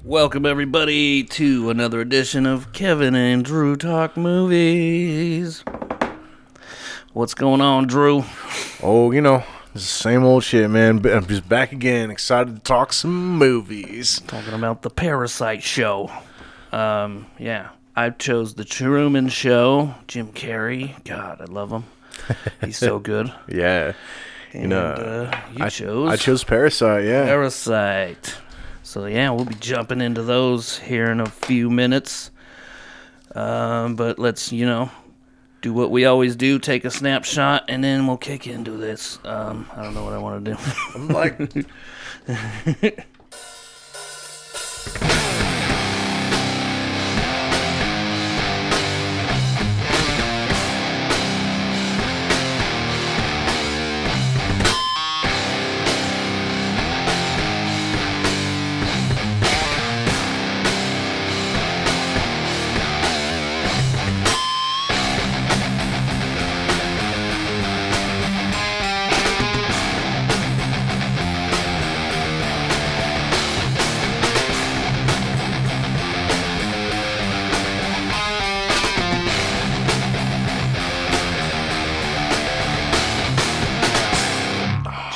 Welcome, everybody, to another edition of Kevin and Drew Talk Movies. What's going on, Drew? Oh, it's the same old shit, man. I'm just back again, excited to talk some movies. Talking about the Parasite show. I chose the Truman Show. Jim Carrey. God, I love him. He's so good. Yeah. And you chose? I chose Parasite, yeah. Parasite. So, yeah, we'll be jumping into those here in a few minutes. But let's, do what we always do, take a snapshot, and then we'll kick into this. I don't know what I want to do. I'm like...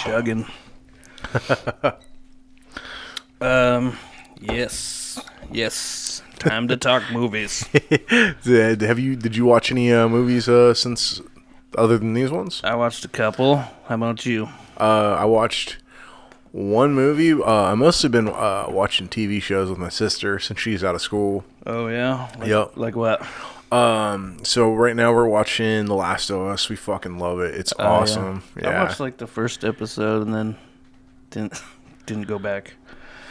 Chugging. Yes. Time to talk movies. Did you watch any movies since, other than these ones? I watched a couple. How about you? I watched one movie. I mostly been watching TV shows with my sister since she's out of school. Oh, yeah? Yep. Like what? So right now we're watching The Last of Us. We fucking love it. It's awesome. Yeah. I watched like the first episode and then didn't go back.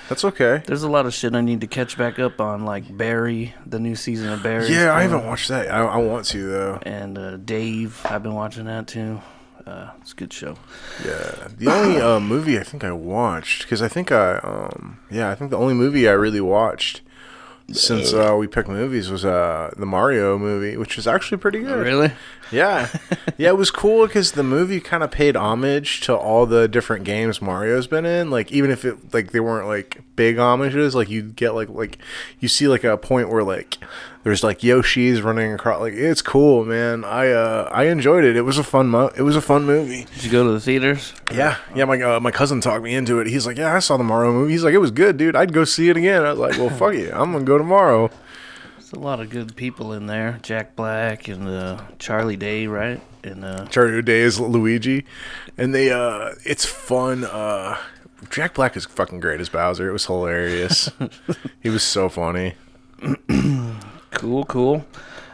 That's okay. There's a lot of shit I need to catch back up on, like Barry, the new season of Barry. Yeah, I haven't watched that. I want to though. And Dave, I've been watching that too. It's a good show. Yeah, the only movie I think I watched, because I think the only movie I really watched since we picked movies was the Mario movie, which was actually pretty good. Really? Yeah. Yeah, it was cool because the movie kind of paid homage to all the different games Mario's been in. Like, even if it, like, they weren't, like, big homages, like, you get, like, you see, like, a point where, like, there's, like, Yoshi's running across. Like, it's cool, man. I enjoyed it. It was a fun movie. Did you go to the theaters? Yeah. My cousin talked me into it. He's like, yeah, I saw the Mario movie. He's like, it was good, dude. I'd go see it again. I was like, well, fuck it. I'm going to go tomorrow. There's a lot of good people in there. Jack Black and Charlie Day, right? And Charlie Day is Luigi. And they, it's fun. Jack Black is fucking great as Bowser. It was hilarious. He was so funny. Cool.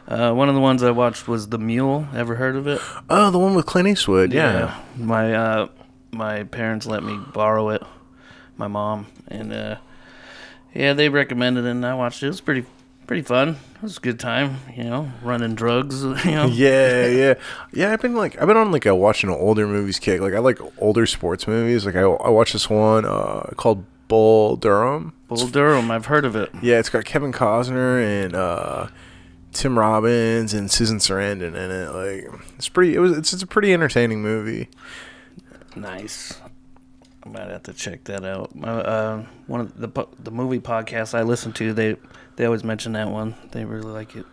One of the ones I watched was The Mule. Ever heard of it? Oh, the one with Clint Eastwood. Yeah. My parents let me borrow it. My mom. And they recommended it and I watched it. It was pretty fun. It was a good time, running drugs, Yeah. I've been on like a watching older movies kick. Like I like older sports movies. Like I watched this one called Bull Durham. Bull Durham, I've heard of it. Yeah, it's got Kevin Costner and Tim Robbins and Susan Sarandon in it. Like it's a pretty entertaining movie. Nice. I might have to check that out. One of the movie podcasts I listen to, they always mention that one. They really like it.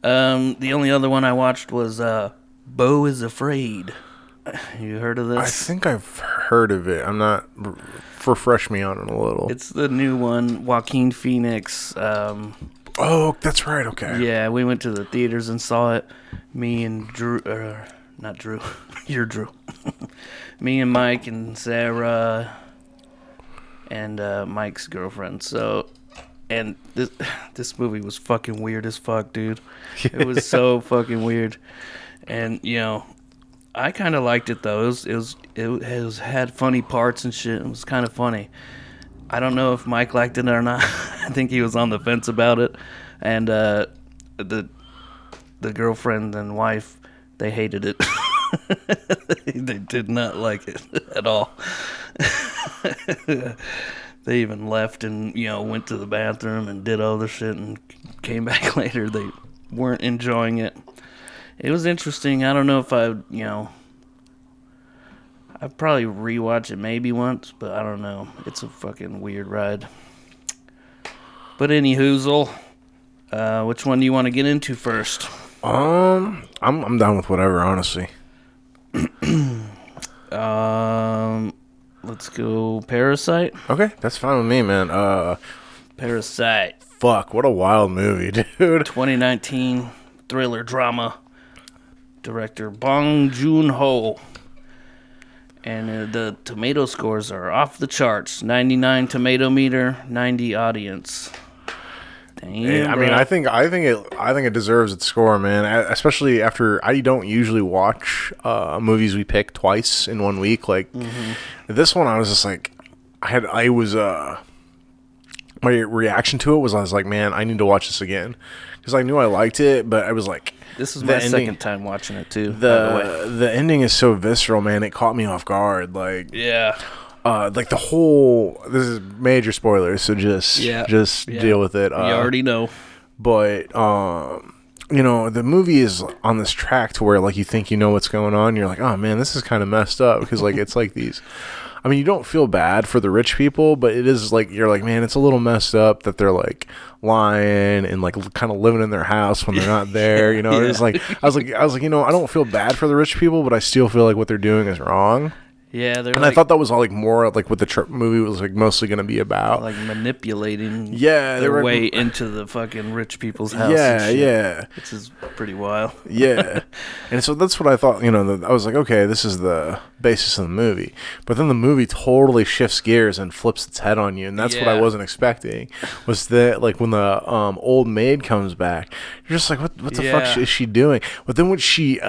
The only other one I watched was Beau is Afraid. You heard of this? I think I've heard of it. I'm not. Refresh me on it a little. It's the new one. Joaquin Phoenix. Oh, that's right. Okay. Yeah, we went to the theaters and saw it. Me and Drew. Not Drew. You're Drew. Me and Mike and Sarah and Mike's girlfriend. So, and this movie was fucking weird as fuck, dude. It was so fucking weird. And I kind of liked it though. It had funny parts and shit. It was kind of funny. I don't know if Mike liked it or not. I think he was on the fence about it. And the girlfriend and wife, they hated it. They did not like it at all. They even left and went to the bathroom and did other shit and came back later. They weren't enjoying it. It was interesting. I don't know if I'd probably rewatch it maybe once, but I don't know. It's a fucking weird ride. But any hoozle, which one do you want to get into first? I'm down with whatever, honestly. Let's go Parasite. Okay, that's fine with me, man. Parasite. Fuck, what a wild movie, dude. 2019 thriller drama. Director Bong Joon-ho. And the tomato scores are off the charts. 99 tomato meter, 90 audience. Damn, I mean, I think it deserves its score, man. Especially after I don't usually watch movies we pick twice in 1 week. Like this one, I was just like, my reaction to it was I was like, man, I need to watch this again because I knew I liked it, but I was like, this is my second time watching it too. The ending is so visceral, man. It caught me off guard. Like, yeah. Like the whole, this is major spoilers, so just deal with it. You already know. But, you know, the movie is on this track to where, like, you think you know what's going on. You're like, oh, man, this is kind of messed up. Because, like, it's like these, I mean, you don't feel bad for the rich people, but it is like, you're like, man, it's a little messed up that they're, like, lying and, like, kind of living in their house when they're not there. You know, Yeah. It's like, I was like, you know, I don't feel bad for the rich people, but I still feel like what they're doing is wrong. Yeah, they're and I thought that was all like more like what the movie was like mostly going to be about, like manipulating their way into the fucking rich people's house. Which is pretty wild. Yeah, and so that's what I thought. You know, I was like, okay, this is the basis of the movie, but then the movie totally shifts gears and flips its head on you, and that's what I wasn't expecting. Was that like when the old maid comes back, you're just like, what the fuck is she doing? But then when she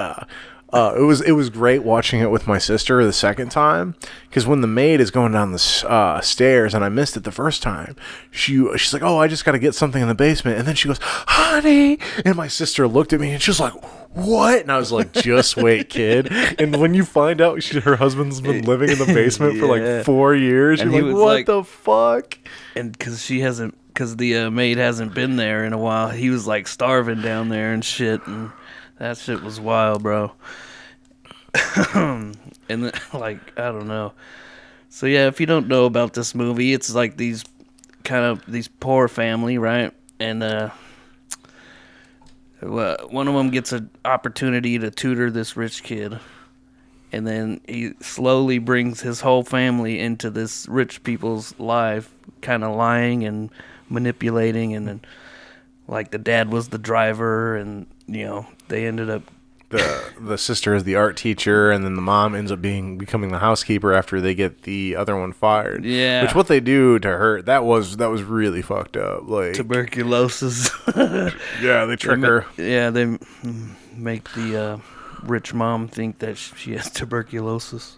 it was great watching it with my sister the second time, because when the maid is going down the stairs and I missed it the first time, she's like, oh, I just got to get something in the basement, and then she goes, honey, and my sister looked at me and she was like, what? And I was like, just wait, kid. And when you find out her husband's been living in the basement for like 4 years, and you're like, what the fuck? And because the maid hasn't been there in a while, he was like starving down there and shit, and that shit was wild, bro. And then, like, I don't know. So yeah, if you don't know about this movie, it's like these poor family, right? And one of them gets an opportunity to tutor this rich kid, and then he slowly brings his whole family into this rich people's life, kind of lying and manipulating, and then like the dad was the driver, and you know they ended up. The sister is the art teacher, and then the mom ends up becoming the housekeeper after they get the other one fired. Yeah, which what they do to her that was really fucked up. Like tuberculosis. Yeah, they trick her. Yeah, they make the rich mom think that she has tuberculosis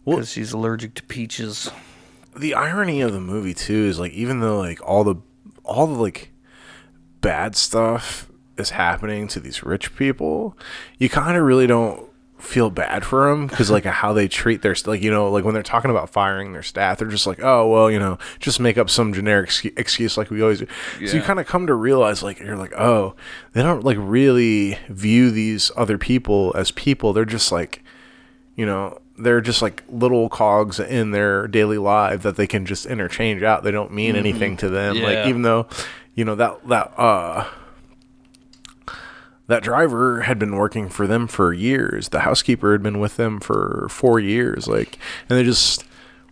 because she's allergic to peaches. The irony of the movie too is like, even though like all the like bad stuff is happening to these rich people, you kind of really don't feel bad for them, because like how they treat their, like, you know, like when they're talking about firing their staff, they're just like, oh well, you know, just make up some generic excuse like we always do. Yeah. So you kind of come to realize, like, you're like, oh, they don't like really view these other people as people. They're just like, you know, they're just like little cogs in their daily life that they can just interchange out. They don't mean anything to them. Like, even though, you know, that driver had been working for them for years. The housekeeper had been with them for 4 years. Like, and they just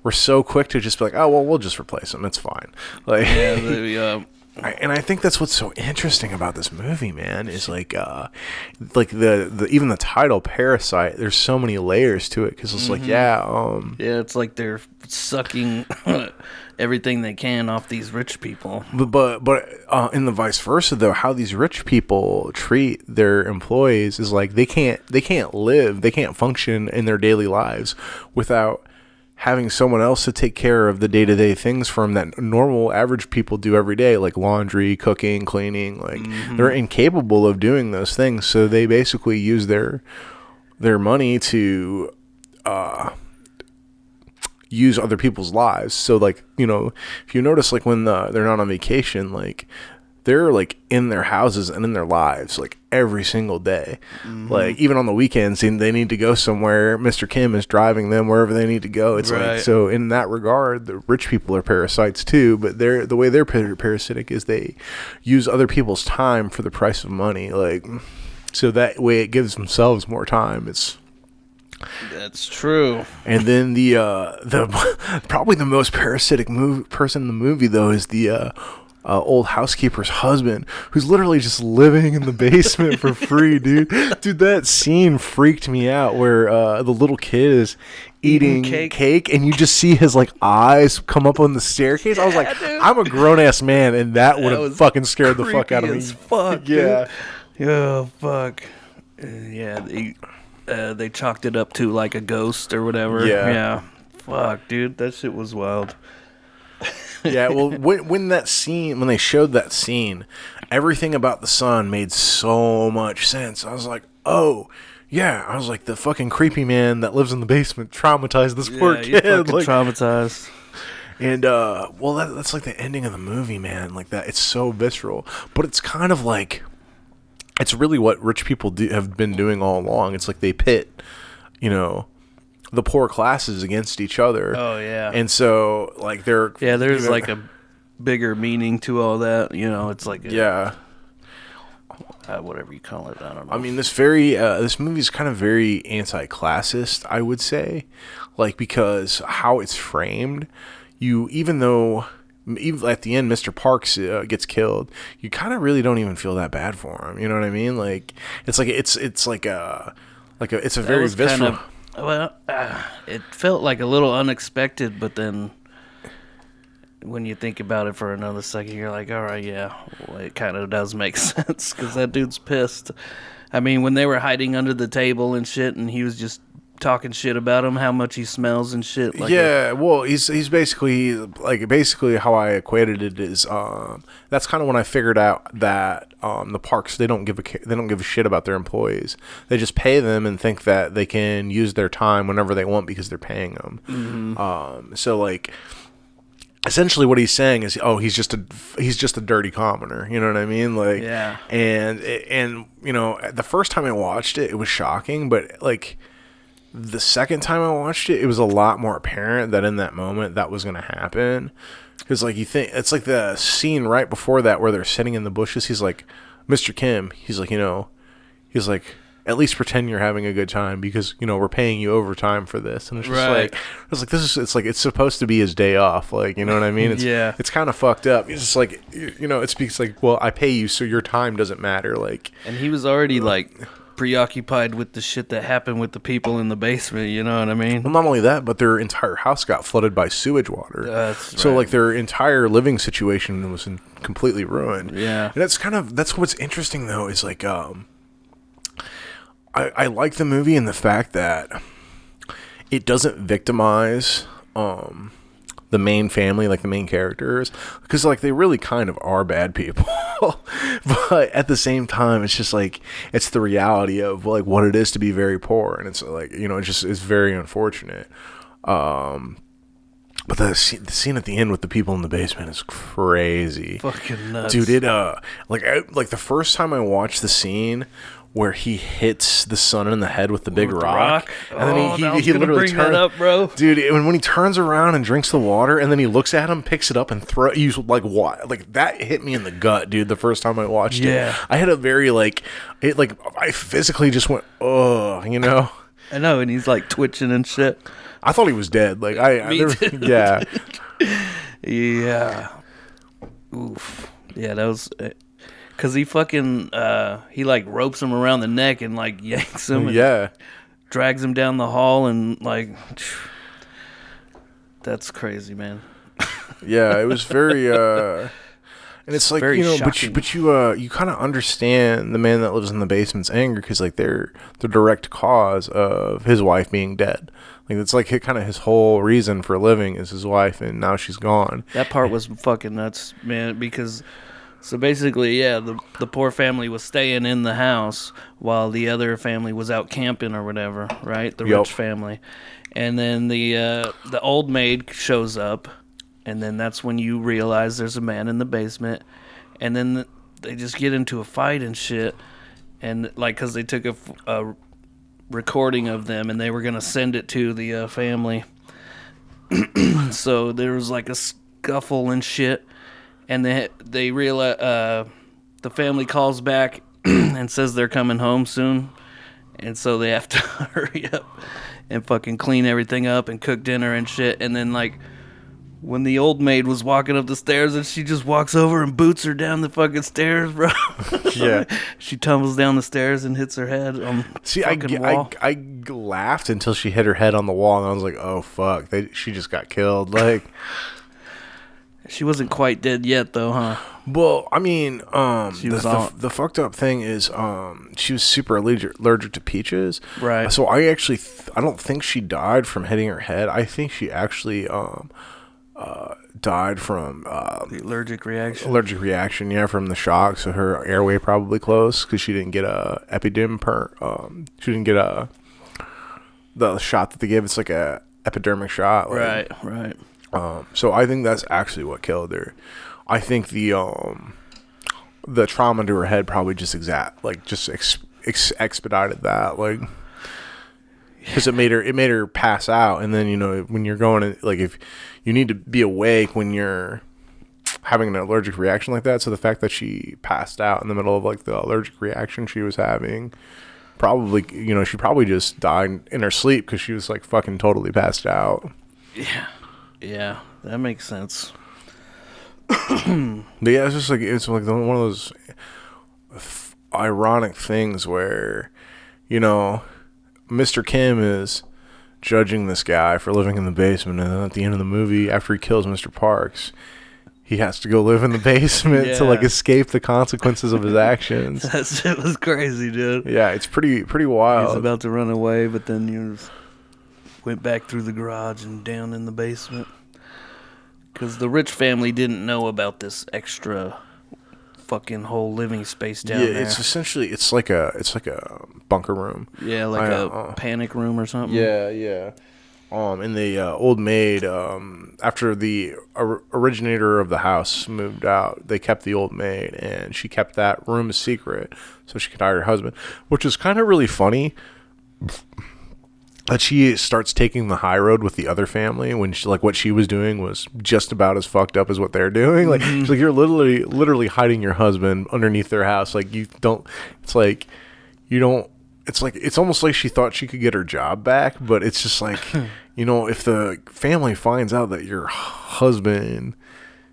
were so quick to just be like, oh, well, we'll just replace them. It's fine. Like, and I think that's what's so interesting about this movie, man, is like the even the title Parasite, there's so many layers to it, because it's like, it's like they're sucking everything they can off these rich people. But in the vice versa though, how these rich people treat their employees is like they can't function in their daily lives without having someone else to take care of the day-to-day things from that normal average people do every day, like laundry, cooking, cleaning. Like, they're incapable of doing those things, so they basically use their money to use other people's lives. So like, you know, if you notice, like when they're not on vacation, like they're like in their houses and in their lives like every single day. Like even on the weekends, and they need to go somewhere, Mr. Kim is driving them wherever they need to go. It's like, so in that regard, the rich people are parasites too, but the way they're parasitic is they use other people's time for the price of money, like, so that way it gives themselves more time. That's true. And then the probably the most parasitic person in the movie though is the old housekeeper's husband, who's literally just living in the basement for free, dude. Dude, that scene freaked me out where the little kid is eating cake and you just see his like eyes come up on the staircase. I was like, dude, I'm a grown-ass man, and that would have fucking scared the fuck out of me. Fuck, yeah. Dude. Oh, fuck. Yeah, they chalked it up to like a ghost or whatever. Yeah. Fuck, dude, that shit was wild. Yeah, well, when they showed that scene, everything about the son made so much sense. I was like, oh, yeah. I was like, the fucking creepy man that lives in the basement traumatized this poor kid. Like, traumatized. And, well, that's like the ending of the movie, man. Like that, it's so visceral. But it's kind of like, it's really what rich people have been doing all along. It's like they pit, the poor classes against each other. Oh yeah. And so like there's like a bigger meaning to all that, it's like whatever you call it, I don't know. I mean, this movie is kind of very anti-classist, I would say, like, because how it's framed, even at the end Mr. Parks gets killed, you kind of really don't even feel that bad for him, you know what I mean? Like it's a very visceral. It felt like a little unexpected, but then when you think about it for another second, you're like, all right, yeah, well, it kind of does make sense, because that dude's pissed. I mean, when they were hiding under the table and shit, and he was just talking shit about him, how much he smells and shit. Like well, he's basically how I equated it is that's kind of when I figured out that the parks, they don't give a shit about their employees. They just pay them and think that they can use their time whenever they want because they're paying them. Mm-hmm. So like, essentially what he's saying is, he's just a dirty commoner, you know what I mean? Like, yeah. And the first time I watched it, it was shocking, but like, the second time I watched it, it was a lot more apparent that in that moment that was going to happen. Because, like, you think, it's like the scene right before that where they're sitting in the bushes. He's like, Mr. Kim, he's like, he's like, at least pretend you're having a good time because, we're paying you overtime for this. And it's just it's supposed to be his day off. Like, you know what I mean? It's kind of fucked up. It's just like, it speaks like, well, I pay you, so your time doesn't matter. Like, and he was already like preoccupied with the shit that happened with the people in the basement, you know what I mean? Well, not only that, but their entire house got flooded by sewage water. So like their entire living situation was completely ruined. Yeah. And that's what's interesting though, is like I like the movie in the fact that it doesn't victimize the main family, like the main characters, because like they really kind of are bad people. But at the same time, it's just like, it's the reality of like what it is to be very poor, and it's like, it just is very unfortunate. But the scene at the end with the people in the basement is crazy. Fucking nuts. Dude, it like the first time I watched the scene where he hits the son in the head with the big rock. And then he literally turns that up, bro. Dude, when he turns around and drinks the water, and then he looks at him, picks it up, and he's like, what? Like, that hit me in the gut, dude, the first time I watched it. I had a very, I physically just went, oh, I know, and he's, like, twitching and shit. I thought he was dead. Like, yeah. Yeah. Oof. Yeah, that was... Because he fucking, he like ropes him around the neck and like yanks him and drags him down the hall and like, that's crazy, man. Yeah, it was very, and it's like, shocking. but you kind of understand the man that lives in the basement's anger because like they're the direct cause of his wife being dead. Like, it's like kind of his whole reason for living is his wife, and now she's gone. That part was fucking nuts, man, because... So basically, the poor family was staying in the house while the other family was out camping or whatever, right? The rich family. And then the old maid shows up, and then that's when you realize there's a man in the basement. and then they just get into a fight and shit, and like because they took a recording of them and they were gonna send it to the family. So there was like a scuffle and shit, and they realize the family calls back and says they're coming home soon, and so they have to hurry up and fucking clean everything up and cook dinner and shit. And then like when the old maid was walking up the stairs and she just walks over and boots her down the fucking stairs, bro. Yeah. She tumbles down the stairs and hits her head on the fucking wall. I laughed until she hit her head on the wall, and I was like, oh, fuck. She just got killed. Like, she wasn't quite dead yet, though, huh? Well, I mean, the fucked up thing is she was super allergic to peaches. Right. So I actually, I don't think she died from hitting her head. I think she actually died from the allergic reaction. Allergic reaction, yeah, from the shock. So her airway probably closed because she didn't get a she didn't get the shot that they give. It's like a epidermic shot. Like, Right. So I think that's actually what killed her. I think the trauma to her head probably just expedited that, like, because it made her pass out. And then, you know, when you're going, like, if you need to be awake when you're having an allergic reaction like that. So the fact that she passed out in the middle of like the allergic reaction she was having, probably, you know, she probably just died in her sleep because she was like fucking totally passed out. Yeah, that makes sense. But yeah, it's like one of those ironic things where, you know, Mr. Kim is judging this guy for living in the basement, and then at the end of the movie, after he kills Mr. Parks, he has to go live in the basement to like escape the consequences of his actions. That shit was crazy, dude. Yeah, it's pretty wild. He's about to run away, but then you went back through the garage and down in the basement. Because the rich family didn't know about this extra fucking whole living space down there. Yeah, it's essentially it's like a bunker room. Yeah, like a panic room or something. Yeah. And the old maid, after the originator of the house moved out, they kept the old maid, and she kept that room a secret so she could hide her husband, which is kind of really funny. That she starts taking the high road with the other family when she, like, what she was doing was just about as fucked up as what they're doing. Like, she's like, you're literally hiding your husband underneath their house. Like, you don't. It's like you don't. It's like it's almost like she thought she could get her job back, but it's just like, you know, if the family finds out that your husband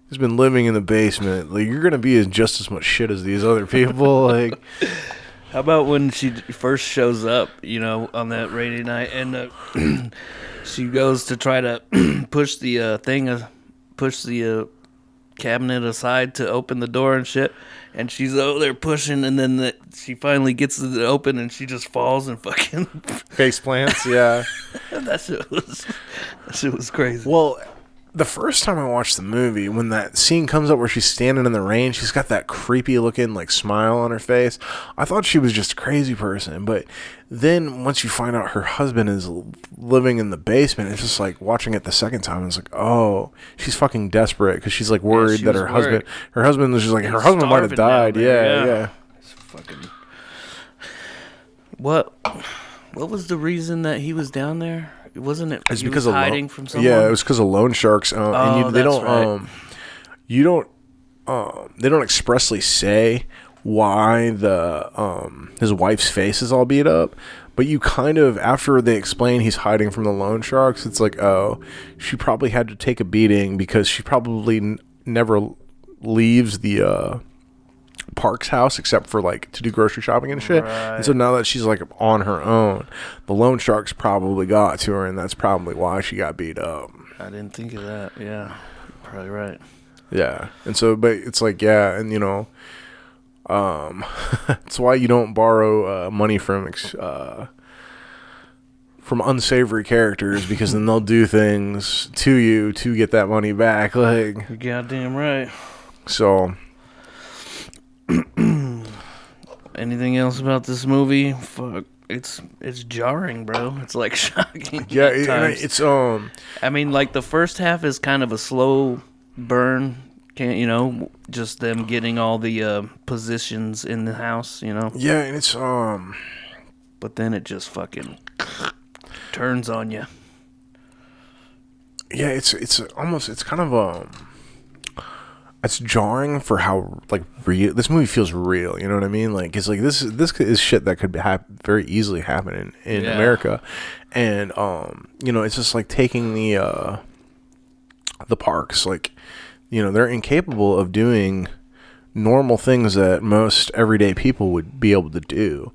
has been living in the basement, like, you're gonna be just as much shit as these other people. Like. How about when she first shows up, you know, on that rainy night, and she goes to try to push the cabinet aside to open the door and shit, and she's over there pushing, and then she finally gets it open, and she just falls and fucking face plants. Yeah, that shit was crazy. Well, the first time I watched the movie, when that scene comes up where she's standing in the rain, she's got that creepy looking like smile on her face. I thought she was just a crazy person, but then once you find out her husband is living in the basement, it's just like watching it the second time. It's like, oh, she's fucking desperate because she's like worried that her husband was just like her husband might have died. Yeah. It's fucking. What was the reason that he was down there? Wasn't it? It's because of hiding from someone. Yeah, it was because of loan sharks. And they don't. They don't expressly say why his wife's face is all beat up, but you kind of, after they explain he's hiding from the loan sharks, it's like, oh, she probably had to take a beating because she probably never leaves the Park's house except for like to do grocery shopping and shit. Right. And so now that she's like on her own, the loan sharks probably got to her, and that's probably why she got beat up. I didn't think of that. Yeah, you're probably right. Yeah, and so, but it's like, yeah, and you know, it's why you don't borrow money from unsavory characters, because then they'll do things to you to get that money back. Like, you're goddamn right. So. Anything else about this movie? Fuck, it's jarring, bro. It's like shocking. Yeah, it's I mean, like the first half is kind of a slow burn Can't, just them getting all the positions in the house, Yeah, and it's But then it just fucking turns on you. Yeah, it's almost, it's kind of it's jarring for how like real this movie feels. Real, you know what I mean? Like, it's like this is shit that could very easily happen in America, and it's just like taking the parks, like, they're incapable of doing normal things that most everyday people would be able to do,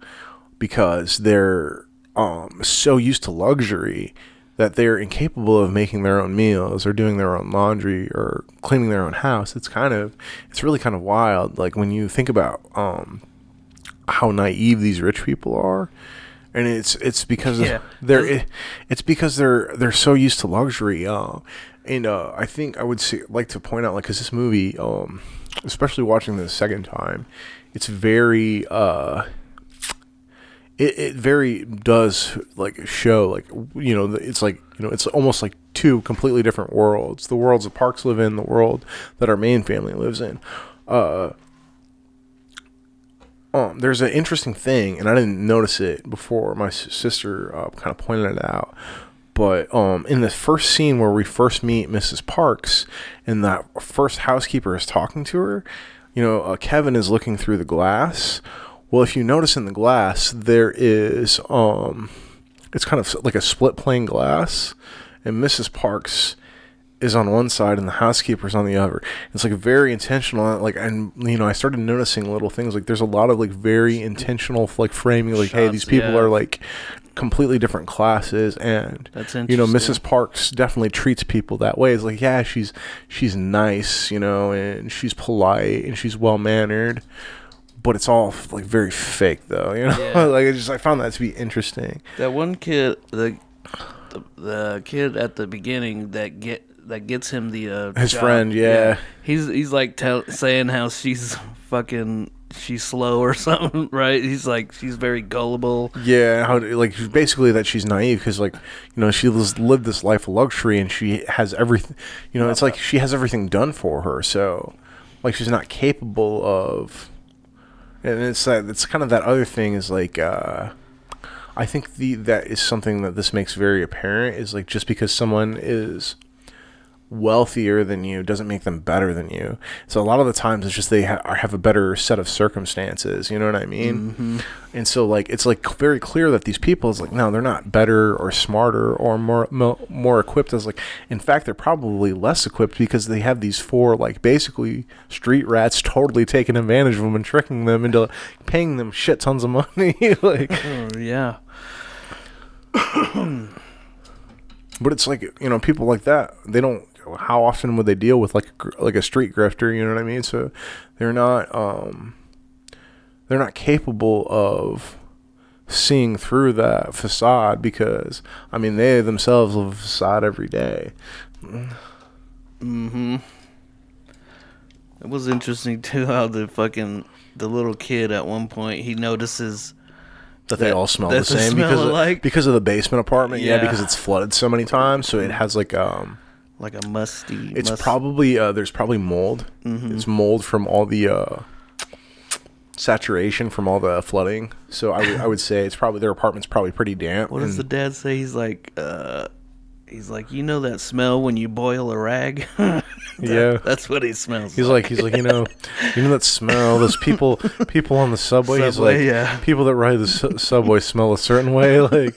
because they're so used to luxury that they're incapable of making their own meals or doing their own laundry or cleaning their own house. It's really kind of wild. Like, when you think about how naive these rich people are, and it's because they're so used to luxury. And I think I would like to point out, like, because this movie, especially watching this second time, it's very it very does like show, like, it's like, it's almost like two completely different worlds: the worlds that Parks live in, the world that our main family lives in. There's an interesting thing, and I didn't notice it before my sister kind of pointed it out. But in the first scene where we first meet Mrs. Parks, and that first housekeeper is talking to her, Kevin is looking through the glass. Well, if you notice in the glass, there is it's kind of like a split pane glass, and Mrs. Parks is on one side and the housekeeper's on the other. It's like very intentional, like, and I started noticing little things, like there's a lot of like very intentional like framing, like, shots, hey, these people are like completely different classes, and that's interesting. Mrs. Parks definitely treats people that way. It's like, yeah, she's nice, and she's polite and she's well mannered, but it's all like very fake, though. Like, I found that to be interesting. That one kid, the kid at the beginning that gets him the his job. Friend, yeah. He's like saying how she's slow or something, right? He's like, she's very gullible. Yeah, how, like, basically that she's naive because, like, she lived this life of luxury and she has everything. It's like she has everything done for her, so like she's not capable of. And it's kind of that other thing is like, I think that is something that this makes very apparent, is like, just because someone is wealthier than you doesn't make them better than you. So a lot of the times it's just they have a better set of circumstances, you know what I mean? Mm-hmm. And so, like, it's like very clear that these people is like, no, they're not better or smarter or more equipped. As like, in fact, they're probably less equipped because they have these four, like, basically street rats totally taking advantage of them and tricking them into paying them shit tons of money. Like, oh, yeah. But it's like, people like that, they don't. How often would they deal with like a street grifter? You know what I mean? So they're not capable of seeing through that facade, because they themselves live a facade every day. Mm-hmm. It was interesting too how the little kid at one point, he notices that they all smell the same because of the basement apartment. Yeah, because it's flooded so many times, so it has like a musty. It's probably there's probably mold. Mm-hmm. It's mold from all the saturation from all the flooding. So I would say it's probably, their apartment's probably pretty damp. What does the dad say? He's like, that smell when you boil a rag. Yeah, that's what he smells. He's like, that smell. Those people on the subway. He's like, yeah. People that ride the subway smell a certain way. Like,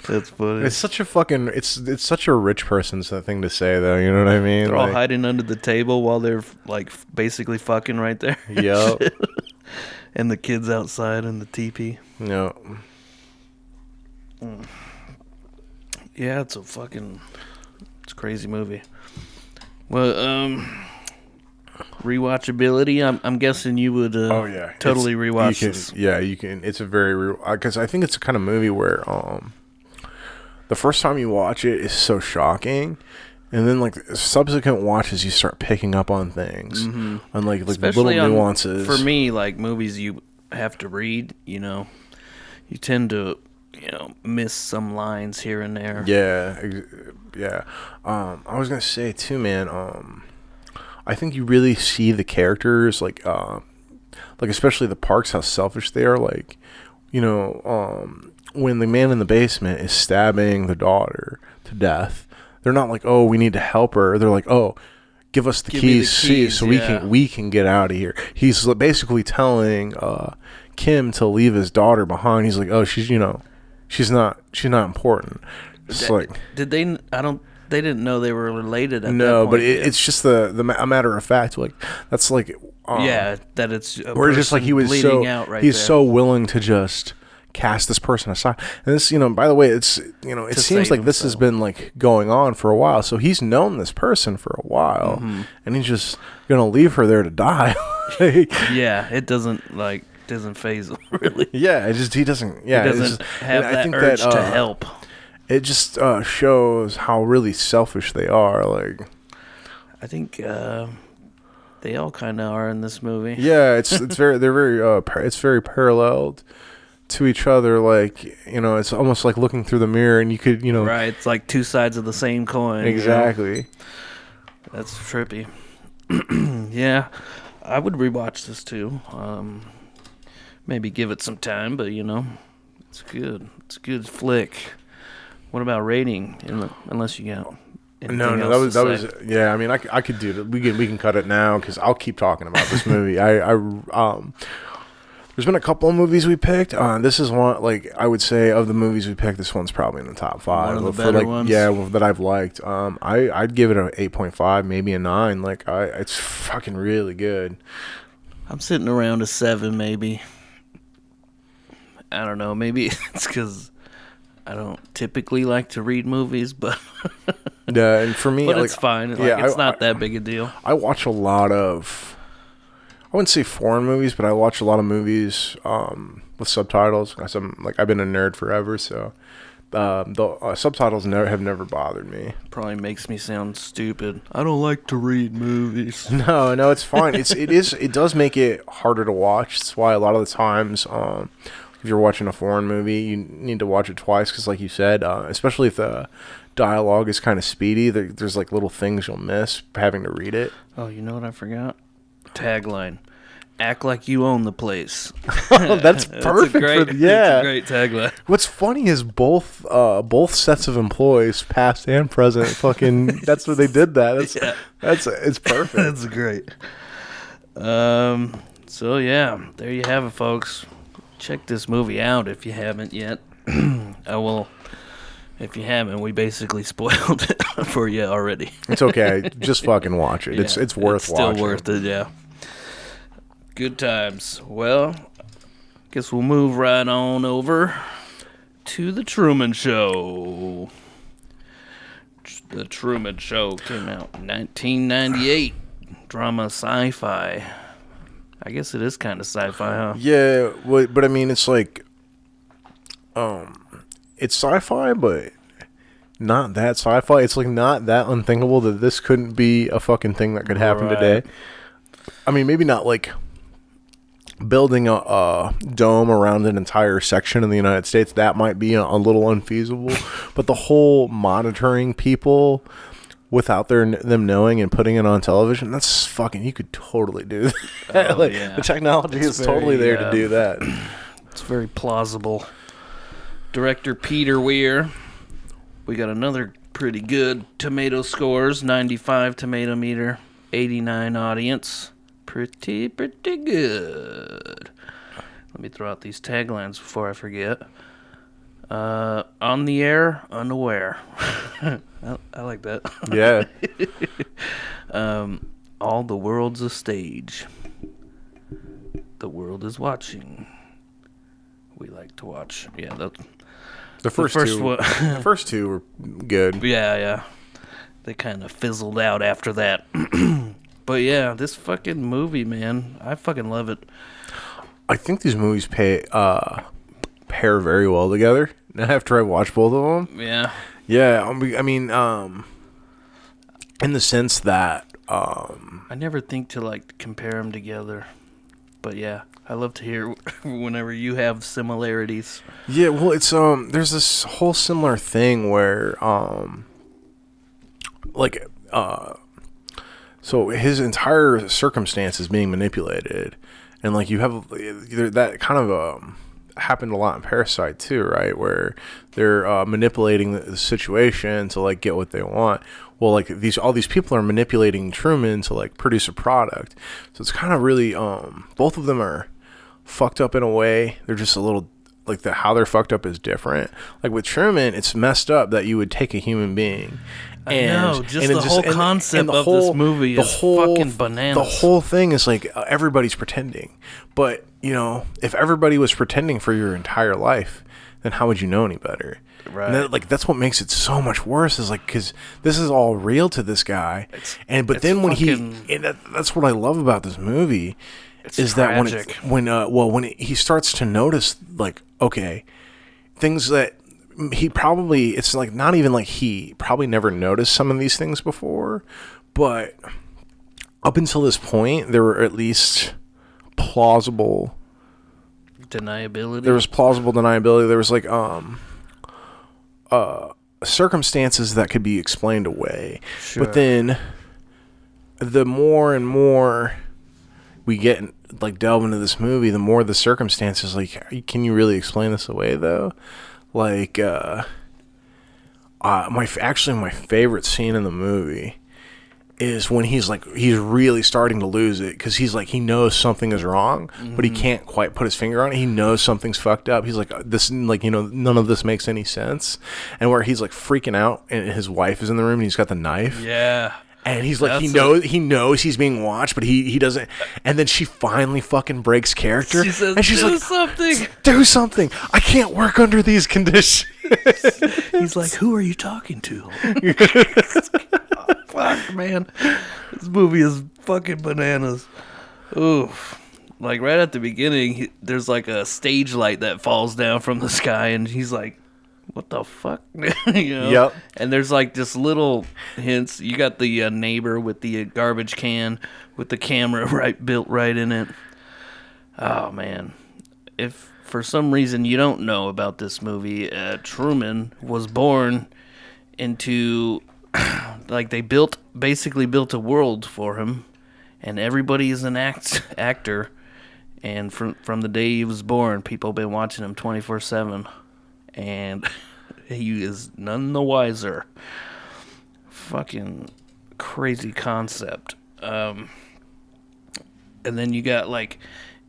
that's funny. It's such a fucking. It's such a rich person's thing to say, though. You know what I mean? They're all hiding under the table while they're like basically fucking right there. Yep. And the kids outside in the teepee. No. Yeah, it's a crazy movie. Well, rewatchability. I'm guessing you would. Totally rewatch this. Yeah, you can. It's a very because I think it's a kind of movie where the first time you watch it is so shocking, and then like subsequent watches you start picking up on things, mm-hmm. on like little nuances. For me, like movies you have to read, you tend to miss some lines here and there. Yeah. I was gonna say too, man. I think you really see the characters, like especially the Parks, how selfish they are. Like, when the man in the basement is stabbing the daughter to death, they're not like, oh, we need to help her. They're like, oh, give us the keys so we can get out of here. He's basically telling Kim to leave his daughter behind. He's like, oh, she's not important. It's like, did they? They didn't know they were related at that point. No, but it's just a matter of fact. Like, that's like, that it's or just like he was so willing to just cast this person aside. And this, by the way, it seems like this has been like going on for a while. So he's known this person for a while, and he's just gonna leave her there to die. It doesn't faze him really. Yeah, he doesn't. Yeah, he doesn't have that urge to help. It just shows how really selfish they are. Like, I think they all kind of are in this movie. Yeah, it's very paralleled to each other. Like, it's almost like looking through the mirror, and you could, right. It's like two sides of the same coin. Exactly. That's trippy. Yeah, I would rewatch this too. Maybe give it some time, but it's good. It's a good flick. What about rating? Unless you got anything else that was yeah. I mean, I could do that. We can cut it now because I'll keep talking about this movie. There's been a couple of movies we picked. This is one, like, I would say of the movies we picked, this one's probably in the top 5. One of the better ones. Yeah, that I've liked. I'd give it an 8.5, maybe a 9. Like, it's fucking really good. I'm sitting around a 7, maybe. I don't know. Maybe it's because I don't typically like to read movies, but yeah, and for me, but it's fine. It's not that big a deal. I watch a lot of, I wouldn't say foreign movies, but I watch a lot of movies with subtitles. I've been a nerd forever, so the subtitles have never bothered me. Probably makes me sound stupid. I don't like to read movies. No, it's fine. It does make it harder to watch. That's why a lot of the times, if you're watching a foreign movie, you need to watch it twice because, like you said, especially if the dialogue is kind of speedy, there's like little things you'll miss having to read it. Oh, you know what I forgot? Tagline. Act like you own the place. That's perfect. It's a great tagline. What's funny is both sets of employees, past and present, fucking. That's what they did. It's perfect. That's great. So yeah, there you have it, folks. Check this movie out if you haven't yet. If you haven't, we basically spoiled it for you already. It's okay. Just fucking watch it. Yeah, it's worth watching. It's still worth it, yeah. Good times. Well, guess we'll move right on over to The Truman Show. The Truman Show came out in 1998. Drama sci-fi. I guess it is kind of sci-fi, huh? Yeah, but I mean, it's like, it's sci-fi, but not that sci-fi. It's like not that unthinkable that this couldn't be a fucking thing that could happen today. I mean, maybe not like building a dome around an entire section in the United States. That might be a little unfeasible, but the whole monitoring people without them knowing and putting it on television, that's fucking, you could totally do that. The technology is totally there to do that. It's very plausible. Director Peter Weir. We got another pretty good tomato scores. 95 tomato meter, 89 audience. Pretty good. Let me throw out these taglines before I forget. On the air, unaware. I like that. Yeah. All the world's a stage. The world is watching. We like to watch. Yeah, that's the first two were good. Yeah. They kind of fizzled out after that. But yeah, this fucking movie, man, I fucking love it. I think these movies pair very well together. After I watched both of them, yeah. I mean, in the sense that I never think to like compare them together, but yeah, I love to hear whenever you have similarities. Yeah, well, it's there's this whole similar thing where So his entire circumstance is being manipulated, and like you have that kind of happened a lot in Parasite too, right? Where they're manipulating the situation to like get what they want. Well, like all these people are manipulating Truman to like produce a product. So it's kind of really both of them are fucked up in a way. They're just a little like how they're fucked up is different. Like with Truman, it's messed up that you would take a human being. And, I know, just the whole concept of this movie is fucking bananas. The whole thing is like everybody's pretending. But, you know, if everybody was pretending for your entire life, then how would you know any better? Right. And that's what makes it so much worse is like, because this is all real to this guy. But then when that's what I love about this movie is tragic. That when he starts to notice, like, okay, things that he probably, it's like not even like he probably never noticed some of these things before, but up until this point there were at least plausible deniability. There was plausible deniability. There was like circumstances that could be explained away. Sure. But then the more and more we get like delve into this movie, the more the circumstances, like, can you really explain this away though? Like, my favorite scene in the movie is when he's really starting to lose it, because he's like, he knows something is wrong, but he can't quite put his finger on it. He knows something's fucked up. He's like, this, like, you know, none of this makes any sense. And where he's like freaking out, and his wife is in the room, and he's got the knife. Yeah. And he's like, he knows he's being watched, but he doesn't. And then she finally fucking breaks character. She says, and she's do like, something. Do something. I can't work under these conditions. He's like, who are you talking to? Fuck, man. This movie is fucking bananas. Oof. Like, right at the beginning, there's like a stage light that falls down from the sky, and he's like, what the fuck? You know? Yep. And there's like just little hints. You got the neighbor with the garbage can with the camera built right in it. Oh man. If for some reason you don't know about this movie, Truman was born into like they basically built a world for him, and everybody is an actor. And from the day he was born, people have been watching him 24/7. And he is none the wiser. Fucking crazy concept. And then you got like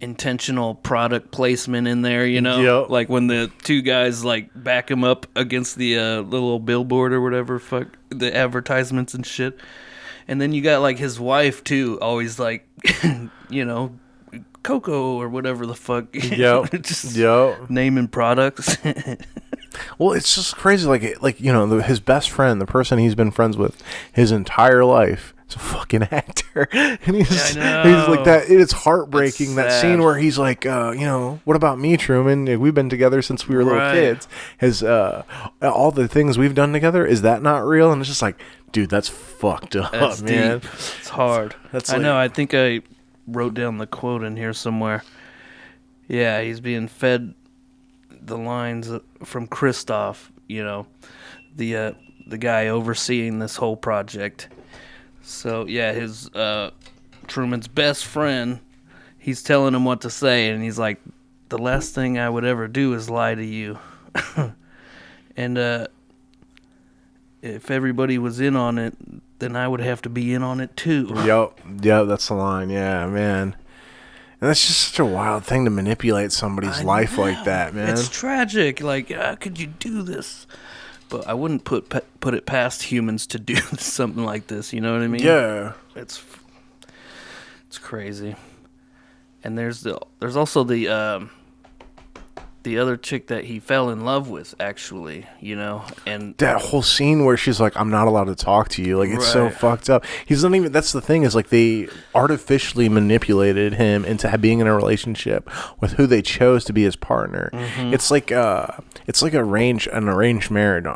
intentional product placement in there, you know? Yep. Like when the two guys like back him up against the little billboard or whatever, fuck, the advertisements and shit. And then you got like his wife too, always like, you know, Coco or whatever the fuck. Yep. Just naming products. Well, it's just crazy. Like you know, his best friend, the person he's been friends with his entire life, is a fucking actor, and he's like that. It's heartbreaking. That scene where he's like, you know, what about me, Truman? We've been together since we were little kids. Has all the things we've done together, is that not real? And it's just like, dude, that's fucked up, that's man. Deep. It's hard. I know. I think I wrote down the quote in here somewhere. Yeah, he's being fed the lines from Christoph, you know, the guy overseeing this whole project. So yeah, his Truman's best friend, he's telling him what to say, and he's like, the last thing I would ever do is lie to you. And if everybody was in on it, then I would have to be in on it too. Yep, that's the line. Yeah, man. And that's just such a wild thing to manipulate somebody's life like that, man. It's tragic. Like, how could you do this? But I wouldn't put it past humans to do something like this. You know what I mean? Yeah. It's crazy. And there's also the other chick that he fell in love with, actually, you know, and that whole scene where she's like, I'm not allowed to talk to you, like, it's so fucked up. He's not even, that's the thing, is like they artificially manipulated him into being in a relationship with who they chose to be his partner. It's like an arranged marriage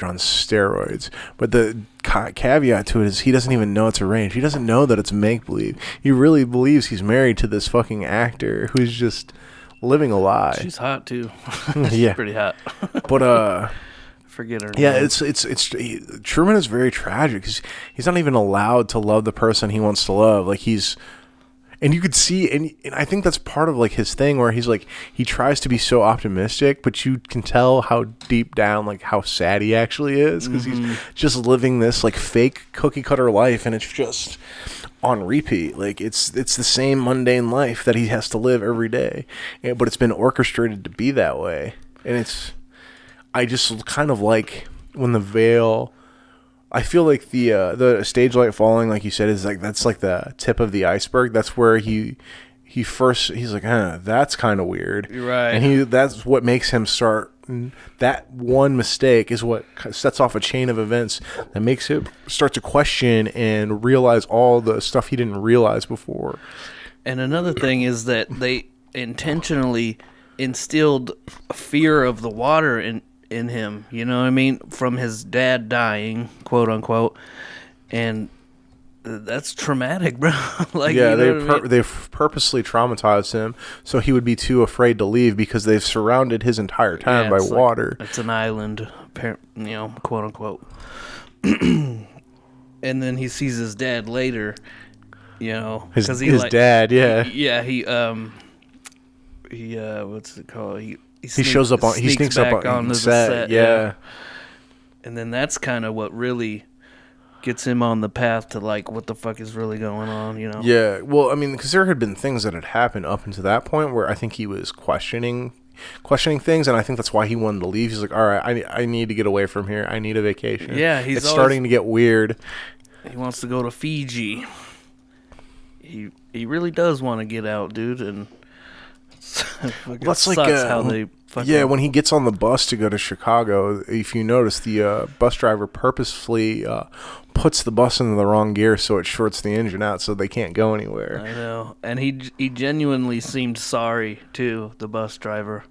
on steroids, but the caveat to it is he doesn't even know it's arranged. He doesn't know that it's make-believe. He really believes he's married to this fucking actor who's just living a lie. She's hot too. Yeah, pretty hot. But forget her Yeah, name. Truman is very tragic. He's not even allowed to love the person he wants to love. Like and you could see, and I think that's part of like his thing where he's like, he tries to be so optimistic, but you can tell how deep down, like how sad he actually is, because he's just living this like fake cookie cutter life, and it's just on repeat. Like it's the same mundane life that he has to live every day, but it's been orchestrated to be that way. And I just kind of like when the veil, I feel like the stage light falling, like you said, is like, that's like the tip of the iceberg. That's where he's like, that's kind of weird. Right. And that's what makes him start. That one mistake is what sets off a chain of events that makes him start to question and realize all the stuff he didn't realize before. And another thing is that they intentionally instilled a fear of the water in him, you know what I mean, from his dad dying, quote unquote, and that's traumatic, bro. Like, yeah, you know they've purposely traumatized him so he would be too afraid to leave, because they've surrounded his entire time by water. It's an island, you know, quote unquote. And then he sees his dad later, you know, his dad, yeah, he what's it called? He sneaks up on the set, yeah. And then that's kind of what really gets him on the path to like, what the fuck is really going on, you know? Yeah, well, I mean, because there had been things that had happened up until that point where I think he was questioning things, and I think that's why he wanted to leave. He's like, all right, I need to get away from here. I need a vacation. Yeah, it's starting to get weird. He wants to go to Fiji. He really does want to get out, dude, and that's like how they when he gets on the bus to go to Chicago, if you notice, the bus driver purposefully puts the bus into the wrong gear so it shorts the engine out so they can't go anywhere. I know, and he genuinely seemed sorry too, the bus driver.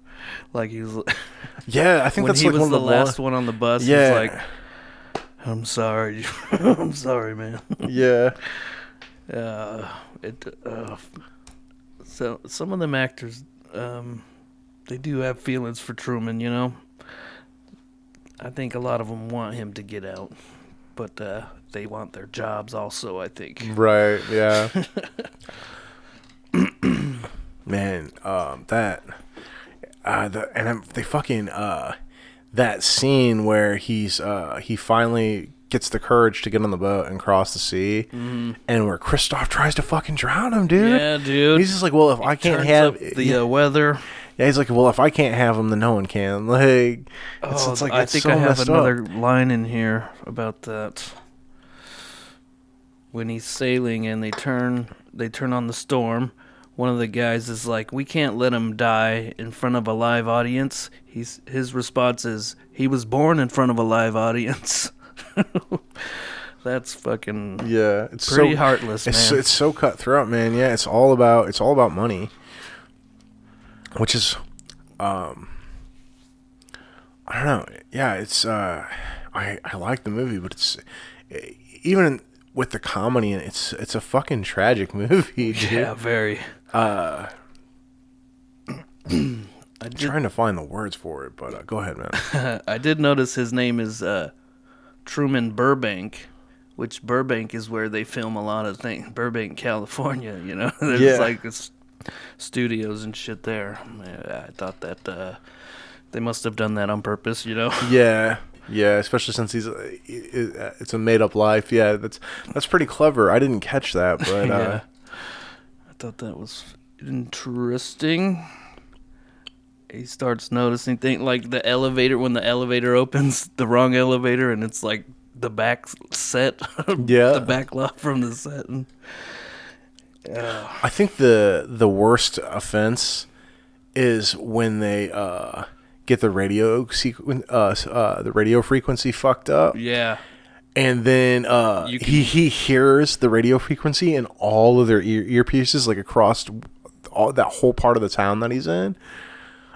Like he was. Yeah, I think when that's he like was one of the the last one on the bus. Yeah, he was like, I'm sorry, I'm sorry, man. Yeah. So some of them actors, they do have feelings for Truman, you know. I think a lot of them want him to get out, but they want their jobs also, I think. Right, yeah. Man, they fucking that scene where he finally gets the courage to get on the boat and cross the sea, and where Kristoff tries to fucking drown him, dude. Yeah, dude. He's just like, well, if I can't have the weather. Yeah, he's like, well, if I can't have him, then no one can. Like, it's like, I think I have another line in here about that. When he's sailing and they turn on the storm, one of the guys is like, we can't let him die in front of a live audience. His response is, he was born in front of a live audience. That's fucking it's pretty heartless, man. It's so cutthroat, man. Yeah, it's all about money, which is I don't know. Yeah, it's I like the movie, but it's even with the comedy, it's a fucking tragic movie, dude. Yeah, very. I'm trying to find the words for it, but go ahead, man. I did notice his name is Truman Burbank, which Burbank is where they film a lot of things. Burbank, California, you know? There's like studios and shit there. I thought that they must have done that on purpose, you know? Yeah, especially since it's a made-up life. Yeah, that's pretty clever. I didn't catch that, but I thought that was interesting. He starts noticing things like the elevator, when the elevator opens, the wrong elevator, and it's like the back set, the back lot from the set. And, I think the worst offense is when they get the radio frequency fucked up. Yeah. And then he hears the radio frequency in all of their earpieces, like across that whole part of the town that he's in.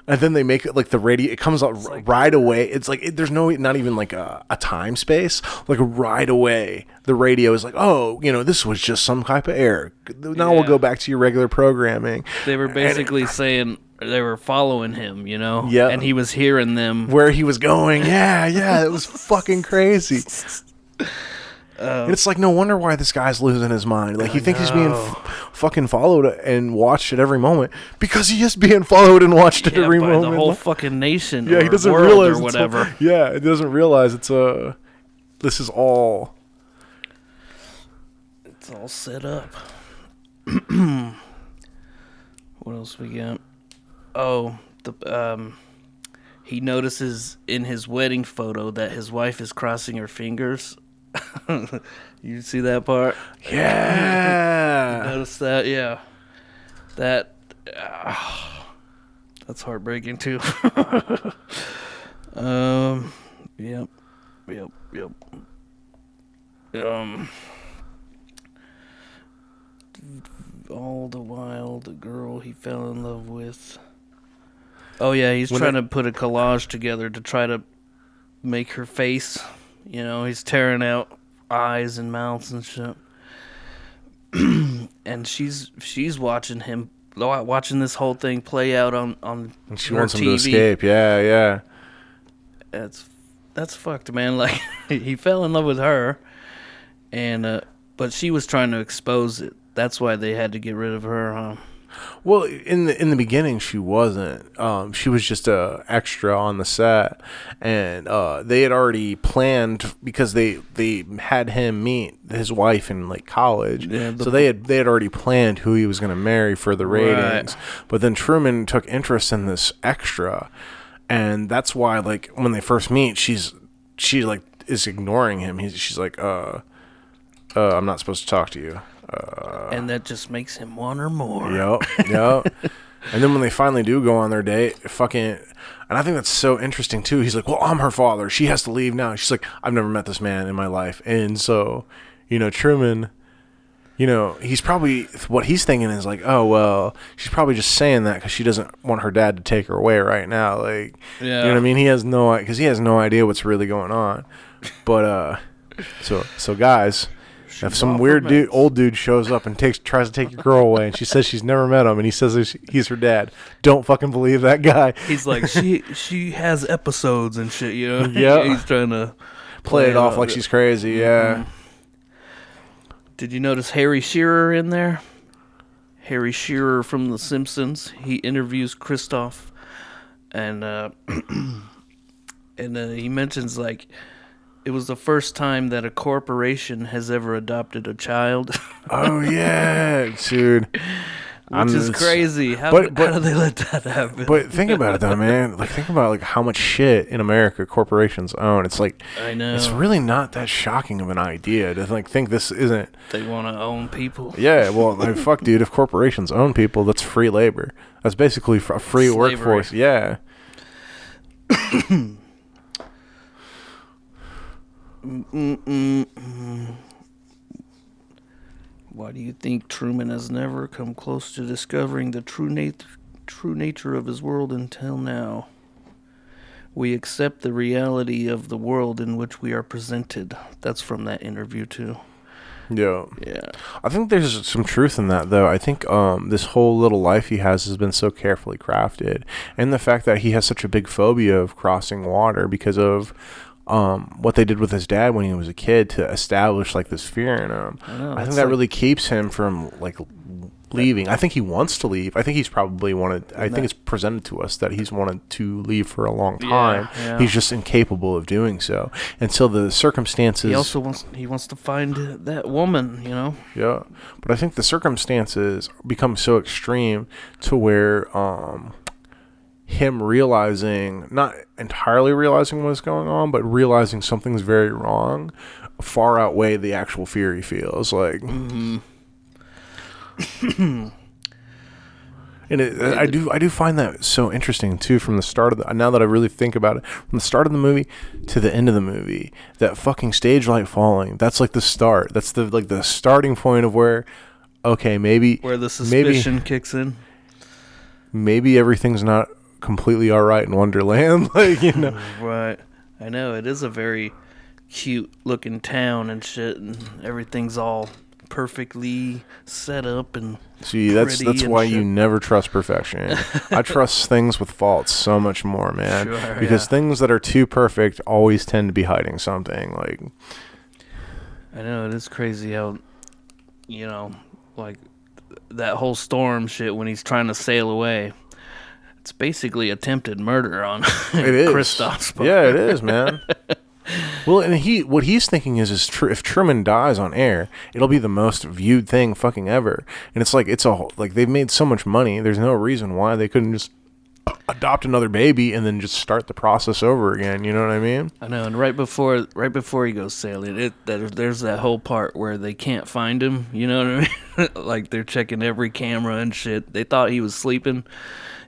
And then they make it like the radio. It comes out right away. It's like there's not even like a time space. Like right away, the radio is like, oh, this was just some type of error. Now we'll go back to your regular programming. They were basically saying they were following him, Yeah. and he was hearing them where he was going. Yeah, it was fucking crazy. And it's like, no wonder why this guy's losing his mind. Like, he thinks he's being fucking followed and watched at every moment because he is being followed and watched at every by moment. the whole fucking nation. Yeah, or he doesn't world realize or whatever. he doesn't realize this is all. It's all set up. What else we got? Oh, he notices in his wedding photo that his wife is crossing her fingers. You see that part? Yeah. You notice that? Yeah. That's heartbreaking too. Yep. All the while, the girl he fell in love with. Oh yeah, he's trying to put a collage together to try to make her face. He's tearing out eyes and mouths and shit. And she's watching this whole thing play out on And she her wants him TV. to escape. Yeah. That's fucked, man. Like, he fell in love with her, and but she was trying to expose it. That's why they had to get rid of her, huh? Well, in the beginning, she wasn't. She was just a extra on the set, and they had already planned because they had him meet his wife in like college. Yeah, so they had already planned who he was going to marry for the ratings. Right. But then Truman took interest in this extra, and that's why like when they first meet, she like is ignoring him. She's like, I'm not supposed to talk to you. And that just makes him want her more. Yep. And then when they finally do go on their date, and I think that's so interesting too. He's like, well, I'm her father. She has to leave now. She's like, I've never met this man in my life. And so, Truman, he's probably, what he's thinking is like, oh, well, she's probably just saying that because she doesn't want her dad to take her away right now. Like, You know what I mean? He has no idea what's really going on. But, so guys, if some weird old dude shows up and tries to take your girl away, and she says she's never met him, and he says he's her dad, don't fucking believe that guy. He's like, she has episodes and shit, Yeah. He's trying to play it off like she's crazy. Yeah. Mm-hmm. Did you notice Harry Shearer in there? Harry Shearer from The Simpsons. He interviews Kristoff, and he mentions like, it was the first time that a corporation has ever adopted a child. Oh, yeah, dude. Which is crazy. How do they let that happen? But think about it, though, man. Like, think about how much shit in America corporations own. It's like, I know. It's really not that shocking of an idea to think this isn't. They want to own people. Yeah, well, fuck, dude. If corporations own people, that's free labor. That's basically a free Slavery. Workforce. Yeah. Why do you think Truman has never come close to discovering the true nature of his world until now? We accept the reality of the world in which we are presented. That's from that interview too. Yeah. Yeah. I think there's some truth in that, though. I think this whole little life he has been so carefully crafted, and the fact that he has such a big phobia of crossing water because of what they did with his dad when he was a kid to establish like this fear in him. I think that really keeps him from like leaving. I think he wants to leave. I think he's probably wanted. I think it's presented to us that he's wanted to leave for a long time. Yeah. He's just incapable of doing so until the circumstances. He also wants to find that woman, Yeah, but I think the circumstances become so extreme to where him realizing, not entirely realizing what's going on, but realizing something's very wrong, far outweigh the actual fear he feels. Like, mm-hmm. and I do find that so interesting too. From the start of now that I really think about it, from the start of the movie to the end of the movie, that fucking stage light falling. That's like the start. That's the starting point of where, okay, maybe where the suspicion kicks in. Maybe everything's not completely all right in Wonderland. Like, you know. Right. I know, it is a very cute looking town and shit, and everything's all perfectly set up and See, that's why you never trust perfection. I trust things with faults so much more, man. Sure, because things that are too perfect always tend to be hiding something. Like, I know, it is crazy how, you know, like that whole storm shit when he's trying to sail away. It's basically attempted murder on it is. Kristoff's part. Yeah, it is, man. Well, and what he's thinking is if Truman dies on air, it'll be the most viewed thing fucking ever. And it's like they've made so much money. There's no reason why they couldn't just adopt another baby and then just start the process over again. You know what I mean? I know. And right before he goes sailing, there's that whole part where they can't find him. You know what I mean? Like they're checking every camera and shit. They thought he was sleeping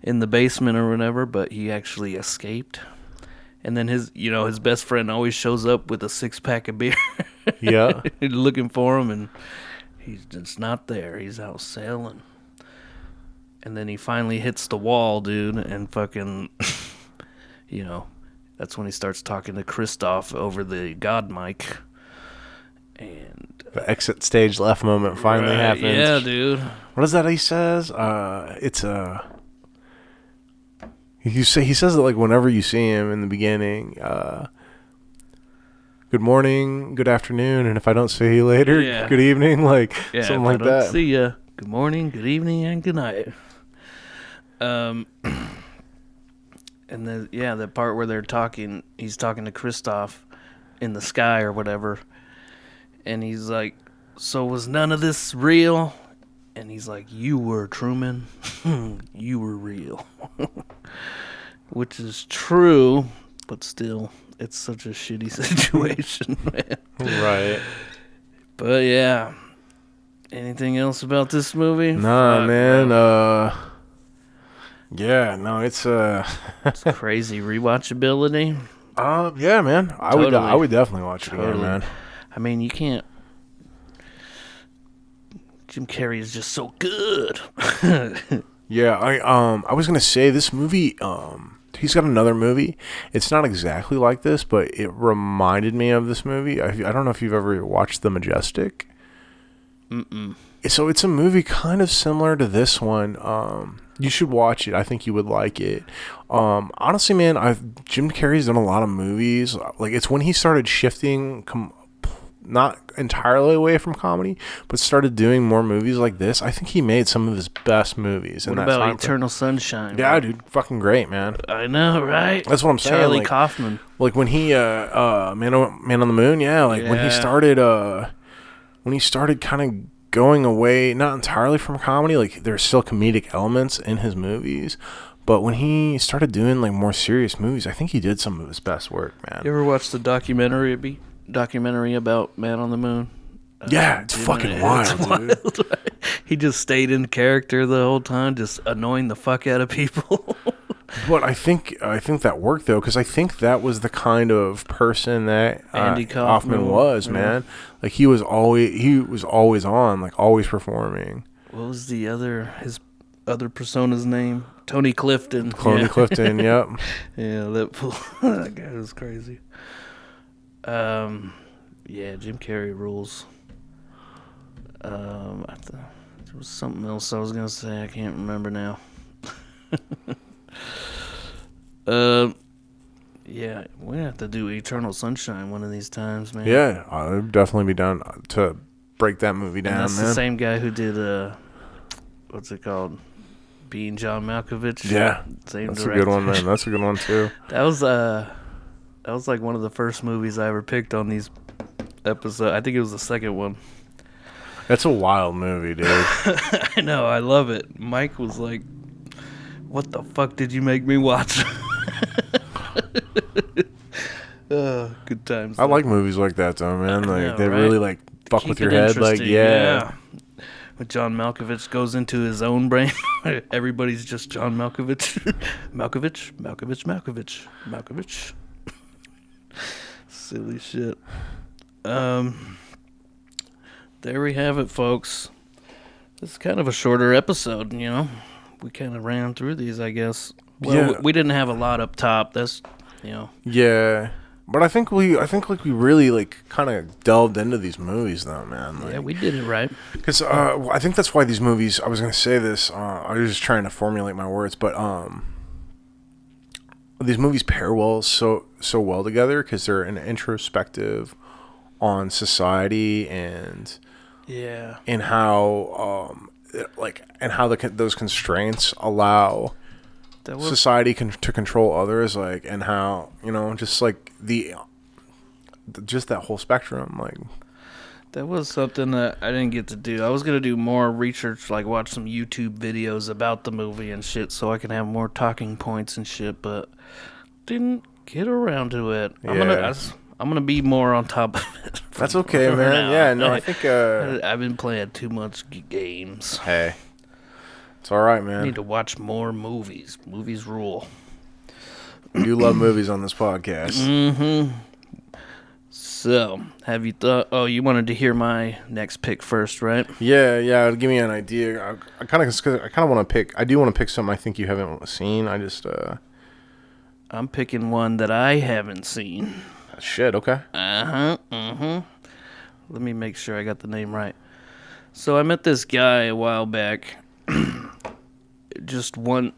in the basement or whatever, but he actually escaped. And then his best friend always shows up with a 6-pack of beer. Yeah. Looking for him, and he's just not there. He's out sailing. And then he finally hits the wall, dude, and fucking, that's when he starts talking to Kristoff over the God mic. And the exit stage left moment finally happens. Yeah, dude. What is that he says? He says it like whenever you see him in the beginning. Good morning, good afternoon, and if I don't see you later, good evening, like something like that. If I don't see you, good morning, good evening, and good night. And then that part where he's talking to Kristoff in the sky or whatever, and he's like, "So was none of this real?" And he's like, "You were, Truman. You were real." Which is true, but still, it's such a shitty situation, man. Right. But yeah. Anything else about this movie? Nah, man. Yeah, no, it's it's crazy rewatchability. Yeah, man. I would definitely watch it again, man. I mean, you can't. Jim Carrey is just so good. Yeah, I was gonna say this movie. He's got another movie. It's not exactly like this, but it reminded me of this movie. I don't know if you've ever watched The Majestic. Mm-mm. So it's a movie kind of similar to this one. You should watch it. I think you would like it. Honestly, man, Jim Carrey's done a lot of movies. Like, it's when he started shifting, not entirely away from comedy, but started doing more movies like this. I think he made some of his best movies. What about Eternal Sunshine? Yeah, dude, fucking great, man. I know, right? That's what I'm saying. Charlie Kaufman. Like when he, Man on the Moon, yeah. Like when he started kind of going away, not entirely from comedy. Like there's still comedic elements in his movies, but when he started doing like more serious movies, I think he did some of his best work, man. You ever watched the documentary about Man on the Moon? Yeah, it's fucking wild, dude. He just stayed in character the whole time, just annoying the fuck out of people. But I think that worked though, because I think that was the kind of person that Andy Kaufman was, man. Like he was always on, like always performing. What was his other persona's name? Tony Clifton. Clifton, yep. Yeah, that guy was crazy. Yeah, Jim Carrey rules. There was something else I was gonna say. I can't remember now. Yeah, we have to do Eternal Sunshine one of these times, man. Yeah, I'd definitely be down to break that movie down, that's man. The same guy who did what's it called? Being John Malkovich. Yeah, same that's director. a good one, man. That's a good one too. That was like one of the first movies I ever picked on these episodes. I think it was the second one. That's a wild movie, dude. I know, I love it. Mike was like, "What the fuck did you make me watch?" Good times. I like movies like that, though, man. Like they really like fuck with your head. Like, yeah. When John Malkovich goes into his own brain, everybody's just John Malkovich. Malkovich. Silly shit. There we have it, folks. This is kind of a shorter episode, you know. We kind of ran through these, I guess. Well, we didn't have a lot up top. That's, you know. Yeah. But I think we really like kind of delved into these movies though, man. Like, Yeah, we did it right. Because I think that's why these movies. I was gonna say this. I was just trying to formulate my words, but these movies pair so well together because they're an introspective on society and how those constraints allow society to control others, like, and how, you know, just like just that whole spectrum, like. That was something that I didn't get to do. I was going to do more research, like watch some YouTube videos about the movie and shit so I can have more talking points and shit, but didn't get around to it. Yeah. I'm gonna be more on top of it. That's okay, man. Now. Yeah, no, I think I've been playing too much games. Hey. It's all right, man. I need to watch more movies. Movies rule. You love movies on this podcast. Mm-hmm. So, have you thought... Oh, you wanted to hear my next pick first, right? Yeah. Give me an idea. I kind of want to pick... I do want to pick something I think you haven't seen. I just... I'm picking one that I haven't seen. Shit, okay. Let me make sure I got the name right. So, I met this guy a while back... just one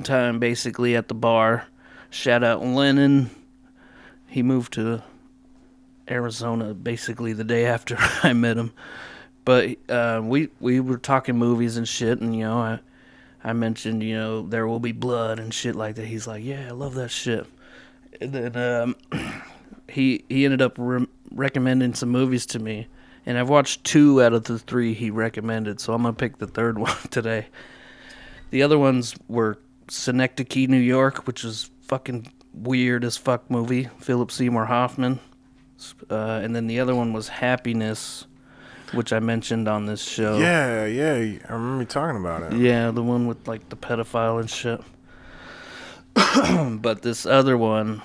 time basically at the bar. Shout out Lennon. He moved to Arizona basically the day after I met him. But we were talking movies and shit, and you know, I mentioned, you know, There Will Be Blood and shit like that. He's like, yeah, I love that shit. And then he ended up recommending some movies to me, and I've watched 2 out of the 3 he recommended, so I'm gonna pick the third one today. The other ones were Synecdoche, New York, which is fucking weird as fuck movie. Philip Seymour Hoffman. And then the other one was Happiness, which I mentioned on this show. Yeah. I remember you talking about it. Yeah, the one with like the pedophile and shit. But this other one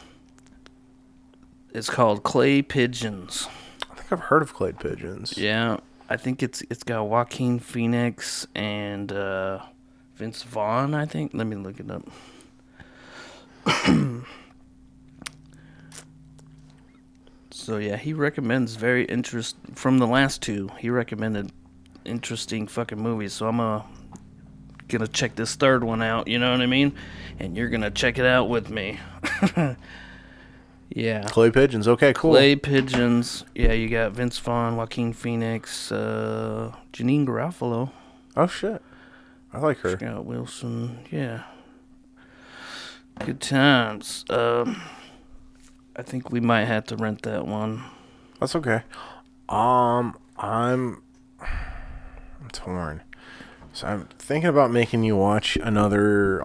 is called Clay Pigeons. I think I've heard of Clay Pigeons. Yeah, I think it's got Joaquin Phoenix and Vince Vaughn, I think. Let me look it up. So yeah, he recommends from the last 2, he recommended interesting fucking movies. So I'm gonna check this third one out, you know what I mean? And you're gonna check it out with me. Yeah. Clay Pigeons, okay, cool. Clay Pigeons. Yeah, you got Vince Vaughn, Joaquin Phoenix, Janine Garofalo. Oh shit. I like her. Scott Wilson, yeah. Good times. I think we might have to rent that one. That's okay. I'm torn. So I'm thinking about making you watch another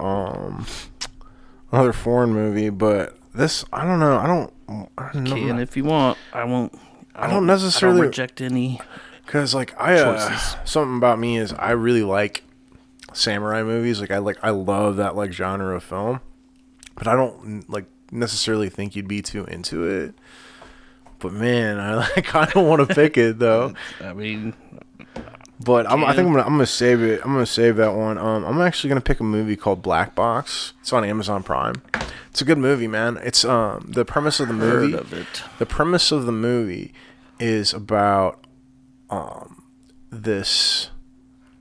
foreign movie, but this I don't know. And if you want, I don't necessarily reject any. Because like choices. Something about me is I really like samurai movies. I love that like genre of film, but I don't like necessarily think you'd be too into it. But man, I kind of want to pick it though. I mean, but I think I'm gonna save it. I'm gonna save that one. I'm actually gonna pick a movie called Black Box. It's on Amazon Prime. It's a good movie, man. It's the premise of the movie. Heard of it. The premise of the movie is about this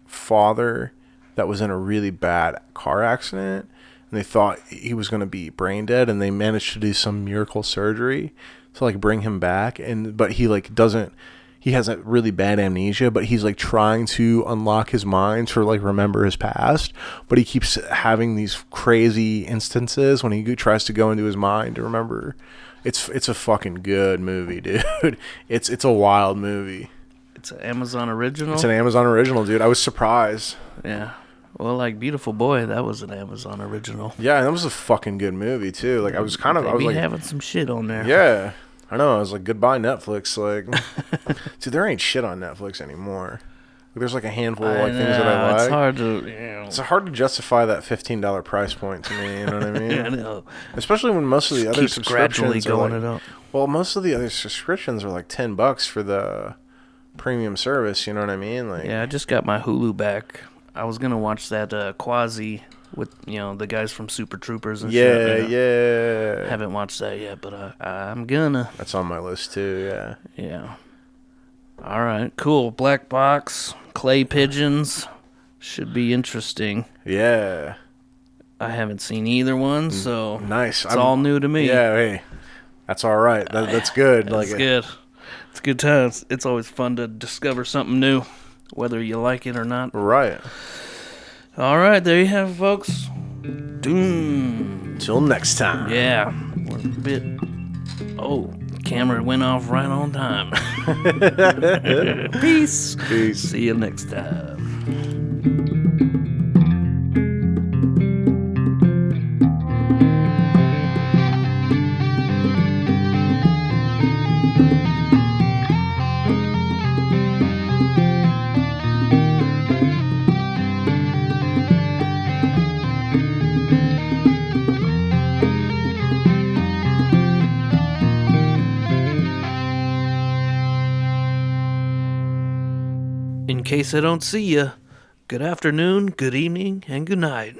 father that was in a really bad car accident, and they thought he was going to be brain dead, and they managed to do some miracle surgery to like bring him back, but he like doesn't. He has a really bad amnesia, but he's like trying to unlock his mind to like remember his past, but he keeps having these crazy instances when he tries to go into his mind to remember. It's a fucking good movie, dude. It's a wild movie. It's an Amazon original? It's an Amazon original, dude. I was surprised. Yeah. Well, like Beautiful Boy, that was an Amazon original. Yeah, and that was a fucking good movie, too. Like, I was like... having some shit on there. Yeah. I know. I was like, goodbye, Netflix. Like, dude, there ain't shit on Netflix anymore. There's like a handful of like things that I like. It's hard to, It's hard to justify that $15 price point to me. You know what I mean? I know. Especially when most of the other subscriptions are like, it up. Well, most of the other subscriptions are like $10 for the premium service. You know what I mean? Like, yeah, I just got my Hulu back. I was gonna watch that Quasi with the guys from Super Troopers and Yeah, shit. yeah. Haven't watched that yet, but I'm gonna. That's on my list too. Yeah. Yeah. All right, cool. Black Box, Clay Pigeons, should be interesting. Yeah. I haven't seen either one, so Nice. It's all new to me. Yeah. Hey, that's all right. That's good. That's good. It's good times. It's always fun to discover something new, whether you like it or not. Right. All right, there you have it, folks. Doom. Till next time. Yeah, we're a bit. Oh, camera went off right on time. Peace. Peace. See you next time. In case I don't see you, good afternoon, good evening, and good night.